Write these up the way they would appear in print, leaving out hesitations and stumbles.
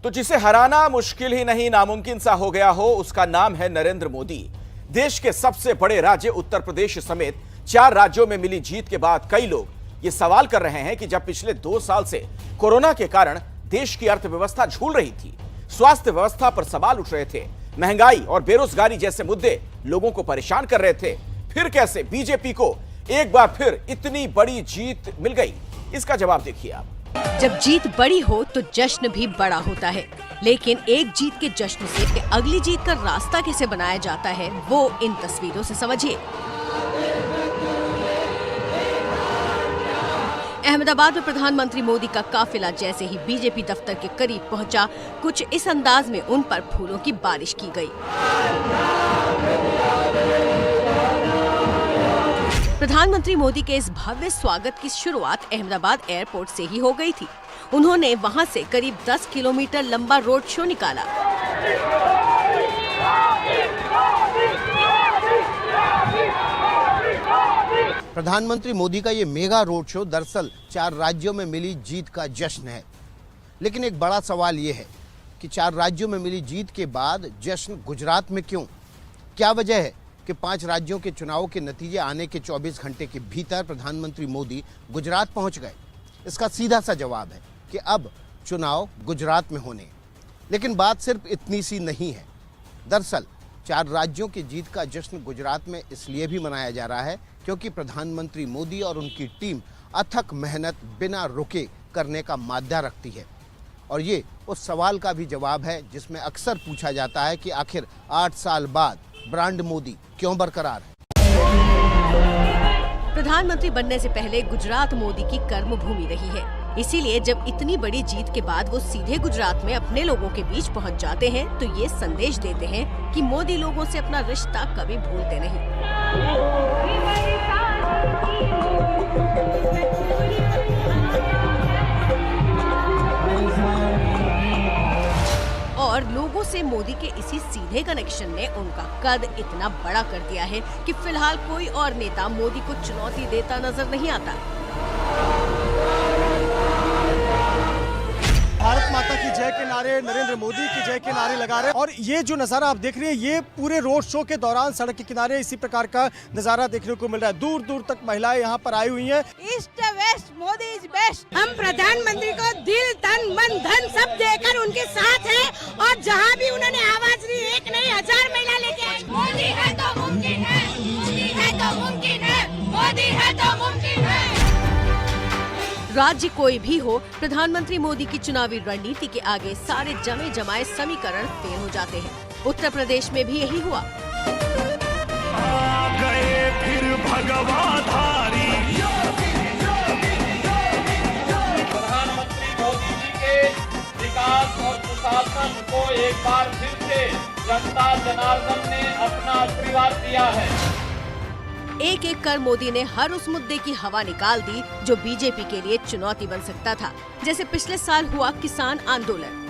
तो जिसे हराना मुश्किल ही नहीं नामुमकिन सा हो गया हो, उसका नाम है नरेंद्र मोदी। देश के सबसे बड़े राज्य उत्तर प्रदेश समेत 4 राज्यों में मिली जीत के बाद कई लोग ये सवाल कर रहे हैं कि जब पिछले 2 साल से कोरोना के कारण देश की अर्थव्यवस्था झूल रही थी, स्वास्थ्य व्यवस्था पर सवाल उठ रहे थे, महंगाई और बेरोजगारी जैसे मुद्दे लोगों को परेशान कर रहे थे, फिर कैसे बीजेपी को एक बार फिर इतनी बड़ी जीत मिल गई? इसका जवाब देखिए आप। जब जीत बड़ी हो तो जश्न भी बड़ा होता है, लेकिन एक जीत के जश्न से अगली जीत का रास्ता कैसे बनाया जाता है वो इन तस्वीरों से समझिए। अहमदाबाद में प्रधानमंत्री मोदी का काफिला जैसे ही बीजेपी दफ्तर के करीब पहुंचा, कुछ इस अंदाज में उन पर फूलों की बारिश की गई। प्रधानमंत्री मोदी के इस भव्य स्वागत की शुरुआत अहमदाबाद एयरपोर्ट से ही हो गई थी। उन्होंने वहां से करीब 10 किलोमीटर लंबा रोड शो निकाला। प्रधानमंत्री मोदी का ये मेगा रोड शो दरअसल 4 राज्यों में मिली जीत का जश्न है। लेकिन एक बड़ा सवाल ये है कि 4 राज्यों में मिली जीत के बाद जश्न गुजरात में क्यों? क्या वजह है कि 5 राज्यों के चुनाव के नतीजे आने के 24 घंटे के भीतर प्रधानमंत्री मोदी गुजरात पहुंच गए? इसका सीधा सा जवाब है कि अब चुनाव गुजरात में होने। लेकिन बात सिर्फ इतनी सी नहीं है। दरअसल 4 राज्यों की जीत का जश्न गुजरात में इसलिए भी मनाया जा रहा है क्योंकि प्रधानमंत्री मोदी और उनकी टीम अथक मेहनत बिना रुके करने का माद्दा रखती है। और ये उस सवाल का भी जवाब है जिसमें अक्सर पूछा जाता है कि आखिर 8 साल बाद ब्रांड मोदी क्यों बरकरार है? प्रधानमंत्री बनने से पहले गुजरात मोदी की कर्मभूमि रही है। इसीलिए जब इतनी बड़ी जीत के बाद वो सीधे गुजरात में अपने लोगों के बीच पहुंच जाते हैं तो ये संदेश देते हैं कि मोदी लोगों से अपना रिश्ता कभी भूलते नहीं। और लोगों से मोदी के इसी सीधे कनेक्शन ने उनका कद इतना बड़ा कर दिया है कि फिलहाल कोई और नेता मोदी को चुनौती देता नजर नहीं आता। भारत माता की जय के नारे, नरेंद्र मोदी की जय के नारे लगा रहे हैं। और ये जो नज़ारा आप देख रहे हैं, ये पूरे रोड शो के दौरान सड़क के किनारे इसी प्रकार का नज़ारा देखने को मिल रहा है। दूर दूर तक महिलाएं यहाँ पर आई हुई हैं। East west Modi is best. हम प्रधानमंत्री को दिल तन मन धन सब देकर उनके साथ हैं और जहाँ भी उन्होंने आवाज दी, 1 नहीं 1000 महिला लेके आए। मोदी है तो मुमकिन है, मोदी है तो मुमकिन है, मोदी है तो मुमकिन है। राज्य कोई भी हो, प्रधानमंत्री मोदी की चुनावी रणनीति के आगे सारे जमे जमाए समीकरण फेल हो जाते हैं। उत्तर प्रदेश में भी यही हुआ। आ गए फिर भगवाधारी। प्रधानमंत्री मोदी जी के विकास और सुशासन को एक बार फिर से जनता जनार्दन ने अपना आशीर्वाद दिया है। एक एक कर मोदी ने हर उस मुद्दे की हवा निकाल दी जो बीजेपी के लिए चुनौती बन सकता था, जैसे पिछले साल हुआ किसान आंदोलन।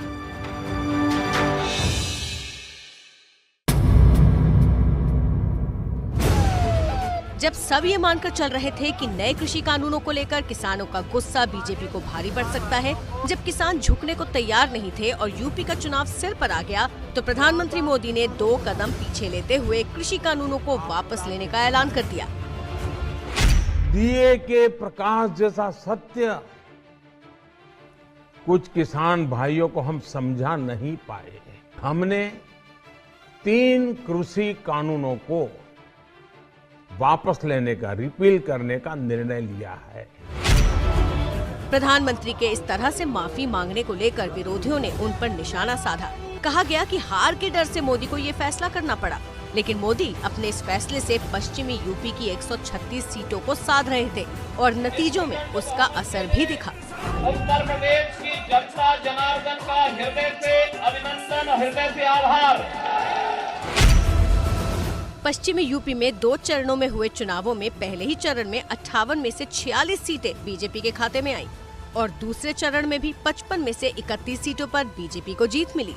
जब सब ये मानकर चल रहे थे कि नए कृषि कानूनों को लेकर किसानों का गुस्सा बीजेपी को भारी पड़ सकता है, जब किसान झुकने को तैयार नहीं थे और यूपी का चुनाव सिर पर आ गया, तो प्रधानमंत्री मोदी ने 2 कदम पीछे लेते हुए कृषि कानूनों को वापस लेने का ऐलान कर दिया। दिए के प्रकाश जैसा सत्य कुछ किसान भाइयों को हम समझा नहीं पाए। हमने 3 कृषि कानूनों को वापस लेने का, रिपील करने का निर्णय लिया है। प्रधानमंत्री के इस तरह से माफी मांगने को लेकर विरोधियों ने उन पर निशाना साधा। कहा गया कि हार के डर से मोदी को ये फैसला करना पड़ा, लेकिन मोदी अपने इस फैसले से पश्चिमी यूपी की 136 सीटों को साध रहे थे और नतीजों में उसका असर भी दिखा। उत्तर प्रदेश की जनता जनार्दन का हृदय से अभिनंदन, हृदय से आभार। पश्चिमी यूपी में 2 चरणों में हुए चुनावों में पहले ही चरण में 58 में से 46 सीटें बीजेपी के खाते में आई और दूसरे चरण में भी 55 में से 31 सीटों पर बीजेपी को जीत मिली।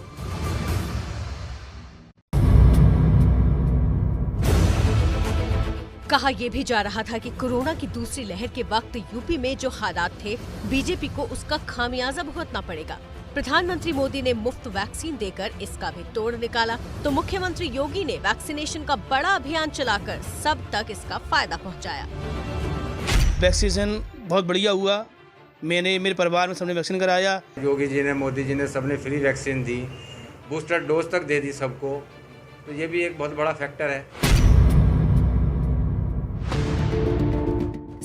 कहा यह भी जा रहा था कि कोरोना की दूसरी लहर के वक्त यूपी में जो हालात थे, बीजेपी को उसका खामियाजा भुगतना पड़ेगा। प्रधानमंत्री मोदी ने मुफ्त वैक्सीन देकर इसका भी तोड़ निकाला, तो मुख्यमंत्री योगी ने वैक्सीनेशन का बड़ा अभियान चलाकर सब तक इसका फायदा पहुंचाया। वैक्सीनेशन बहुत बढ़िया हुआ। मैंने, मेरे परिवार में सबने वैक्सीन कराया। योगी जी ने, मोदी जी ने सबने फ्री वैक्सीन दी, बूस्टर डोज तक दे दी सबको, तो ये भी एक बहुत बड़ा फैक्टर है।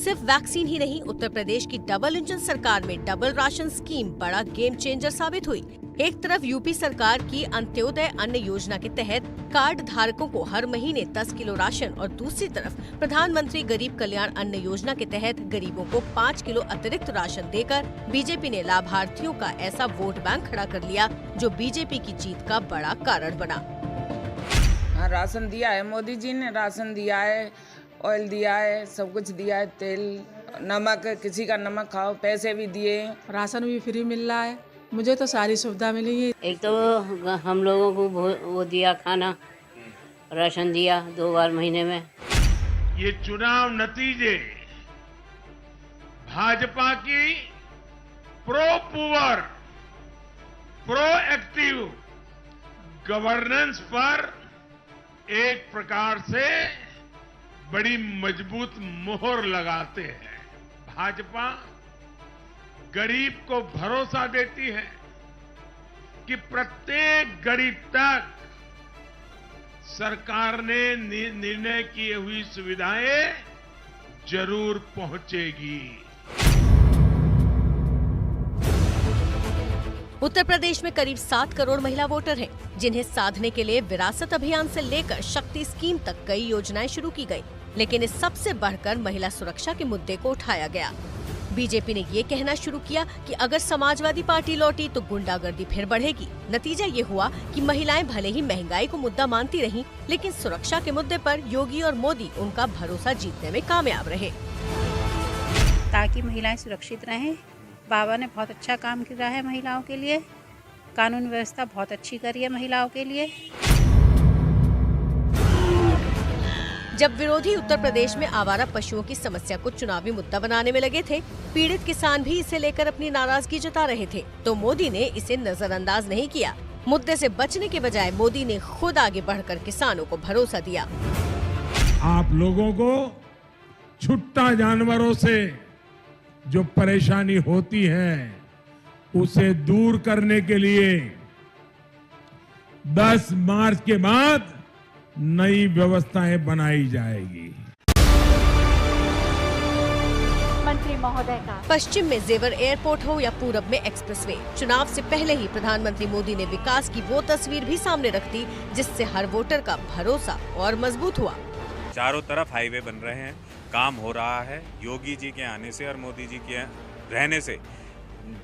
सिर्फ वैक्सीन ही नहीं, उत्तर प्रदेश की डबल इंजन सरकार में डबल राशन स्कीम बड़ा गेम चेंजर साबित हुई। एक तरफ यूपी सरकार की अंत्योदय अन्न योजना के तहत कार्ड धारकों को हर महीने 10 किलो राशन और दूसरी तरफ प्रधानमंत्री गरीब कल्याण अन्न योजना के तहत गरीबों को 5 किलो अतिरिक्त राशन देकर बीजेपी ने लाभार्थियों का ऐसा वोट बैंक खड़ा कर लिया जो बीजेपी की जीत का बड़ा कारण बना। हाँ, राशन दिया है, मोदी जी ने राशन दिया है, ऑयल दिया है, सब कुछ दिया है, तेल, नमक, किसी का नमक खाओ, पैसे भी दिए, राशन भी फ्री मिल रहा है। मुझे तो सारी सुविधा मिली है। एक तो हम लोगों को वो दिया, खाना, राशन दिया 2 बार महीने में। ये चुनाव नतीजे भाजपा की pro poor, pro active governance पर एक प्रकार से बड़ी मजबूत मोहर लगाते हैं। भाजपा गरीब को भरोसा देती है कि प्रत्येक गरीब तक सरकार ने निर्णय की हुई सुविधाएं जरूर पहुंचेगी। उत्तर प्रदेश में करीब 7 करोड़ महिला वोटर हैं, जिन्हें साधने के लिए विरासत अभियान से लेकर शक्ति स्कीम तक कई योजनाएं शुरू की गई, लेकिन इस सबसे बढ़कर महिला सुरक्षा के मुद्दे को उठाया गया। बीजेपी ने ये कहना शुरू किया कि अगर समाजवादी पार्टी लौटी तो गुंडागर्दी फिर बढ़ेगी। नतीजा ये हुआ कि महिलाएं भले ही महंगाई को मुद्दा मानती रहीं, लेकिन सुरक्षा के मुद्दे पर योगी और मोदी उनका भरोसा जीतने में कामयाब रहे। ताकि महिलाएं सुरक्षित रहें, बाबा ने बहुत अच्छा काम किया है महिलाओं के लिए, कानून व्यवस्था बहुत अच्छी करी है महिलाओं के लिए। जब विरोधी उत्तर प्रदेश में आवारा पशुओं की समस्या को चुनावी मुद्दा बनाने में लगे थे, पीड़ित किसान भी इसे लेकर अपनी नाराजगी जता रहे थे, तो मोदी ने इसे नजरअंदाज नहीं किया। मुद्दे से बचने के बजाय मोदी ने खुद आगे बढ़कर किसानों को भरोसा दिया। आप लोगों को छुट्टा जानवरों से जो परेशानी होती है उसे दूर करने के लिए 10 मार्च के बाद नई व्यवस्थाएं बनाई जाएगी। मंत्री महोदय का पश्चिम में जेवर एयरपोर्ट हो या पूरब में एक्सप्रेसवे, चुनाव से पहले ही प्रधानमंत्री मोदी ने विकास की वो तस्वीर भी सामने रख दी जिससे हर वोटर का भरोसा और मजबूत हुआ। चारों तरफ हाईवे बन रहे हैं, काम हो रहा है। योगी जी के आने से और मोदी जी के रहने से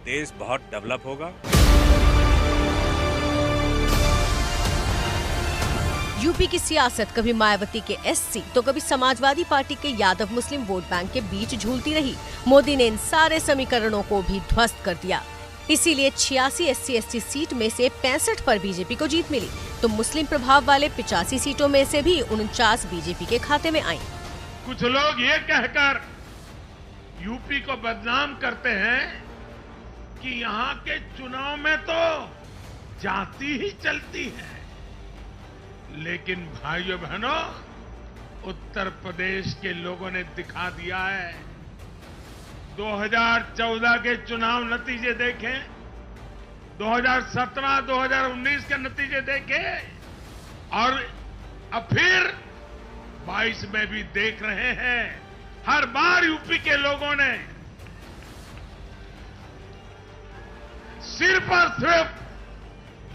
देश बहुत डेवलप होगा। यूपी की सियासत कभी मायावती के एससी तो कभी समाजवादी पार्टी के यादव मुस्लिम वोट बैंक के बीच झूलती रही। मोदी ने इन सारे समीकरणों को भी ध्वस्त कर दिया। इसीलिए 86 SC/ST सीट में से 65 पर बीजेपी को जीत मिली, तो मुस्लिम प्रभाव वाले 85 सीटों में से भी 49 बीजेपी के खाते में आई। कुछ लोग ये कहकर यूपी को बदनाम करते हैं कि यहाँ के चुनाव में तो जाति ही चलती है, लेकिन भाइयों बहनों, उत्तर प्रदेश के लोगों ने दिखा दिया है। 2014 के चुनाव नतीजे देखें, 2017, 2019 के नतीजे देखें, और अब फिर 22 में भी देख रहे हैं। हर बार यूपी के लोगों ने सिर्फ और सिर्फ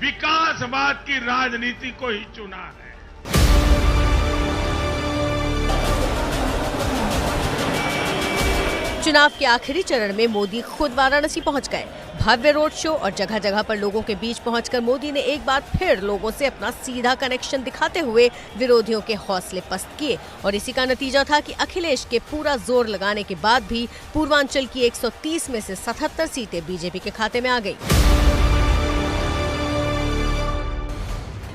विकासवाद की राजनीति को ही चुना है। चुनाव के आखिरी चरण में मोदी खुद वाराणसी पहुंच गए। भव्य रोड शो और जगह जगह पर लोगों के बीच पहुंचकर मोदी ने एक बार फिर लोगों से अपना सीधा कनेक्शन दिखाते हुए विरोधियों के हौसले पस्त किए, और इसी का नतीजा था कि अखिलेश के पूरा जोर लगाने के बाद भी पूर्वांचल की 130 में से 77 सीटें बीजेपी के खाते में आ गई।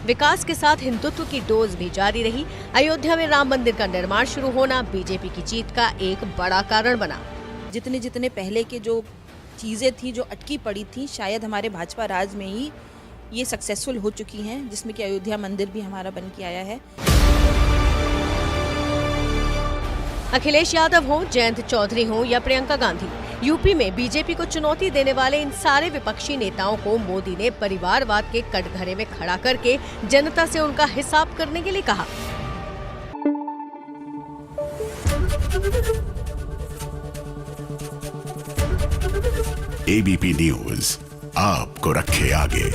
विकास के साथ हिंदुत्व की डोज भी जारी रही। अयोध्या में राम मंदिर का निर्माण शुरू होना बीजेपी की जीत का एक बड़ा कारण बना। जितने पहले के जो चीज़ें थी जो अटकी पड़ी थी, शायद हमारे भाजपा राज में ही ये सक्सेसफुल हो चुकी हैं, जिसमें कि अयोध्या मंदिर भी हमारा बन के आया है। अखिलेश यादव हो, जयंत चौधरी हो या प्रियंका गांधी, यूपी में बीजेपी को चुनौती देने वाले इन सारे विपक्षी नेताओं को मोदी ने परिवारवाद के कटघरे में खड़ा करके जनता से उनका हिसाब करने के लिए कहा। एबीपी न्यूज़ आपको रखे आगे।